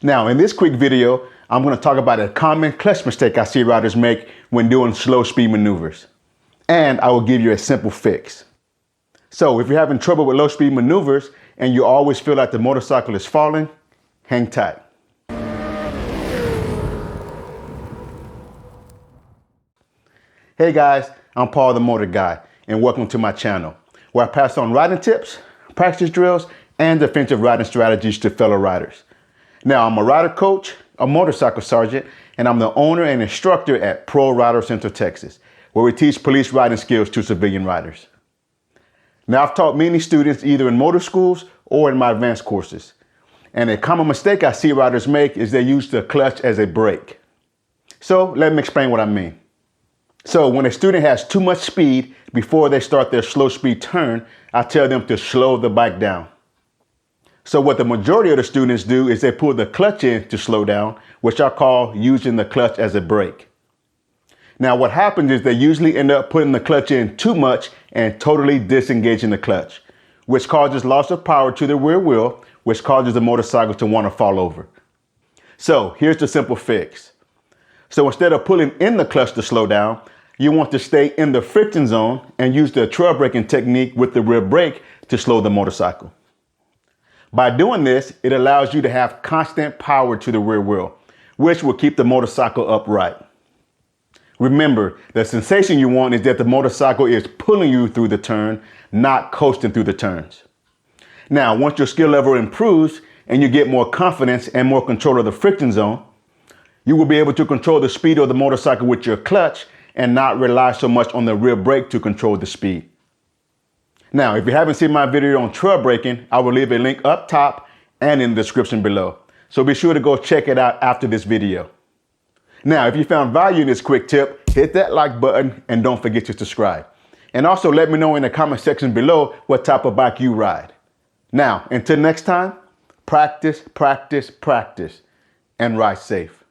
Now, in this quick video, I'm going to talk about a common clutch mistake I see riders make when doing slow speed maneuvers. And I will give you a simple fix. So if you're having trouble with low speed maneuvers and you always feel like the motorcycle is falling, hang tight. Hey guys, I'm Paul the Motor Guy, and welcome to my channel, where I pass on riding tips, practice drills, and defensive riding strategies to fellow riders. Now, I'm a rider coach, a motorcycle sergeant, and I'm the owner and instructor at ProRider Central Texas, where we teach police riding skills to civilian riders. Now, I've taught many students either in motor schools or in my advanced courses. And a common mistake I see riders make is they use the clutch as a brake. So let me explain what I mean. So when a student has too much speed before they start their slow speed turn, I tell them to slow the bike down. So what the majority of the students do is they pull the clutch in to slow down, which I call using the clutch as a brake. Now what happens is they usually end up putting the clutch in too much and totally disengaging the clutch, which causes loss of power to the rear wheel, which causes the motorcycle to want to fall over. So here's the simple fix. So instead of pulling in the clutch to slow down, you want to stay in the friction zone and use the trail braking technique with the rear brake to slow the motorcycle. By doing this, it allows you to have constant power to the rear wheel, which will keep the motorcycle upright. Remember, the sensation you want is that the motorcycle is pulling you through the turn, not coasting through the turns. Now, once your skill level improves and you get more confidence and more control of the friction zone, you will be able to control the speed of the motorcycle with your clutch and not rely so much on the rear brake to control the speed. Now, if you haven't seen my video on trail braking, I will leave a link up top and in the description below. So be sure to go check it out after this video. Now, if you found value in this quick tip, hit that like button and don't forget to subscribe. And also let me know in the comment section below what type of bike you ride. Now, until next time, practice, practice, practice, and ride safe.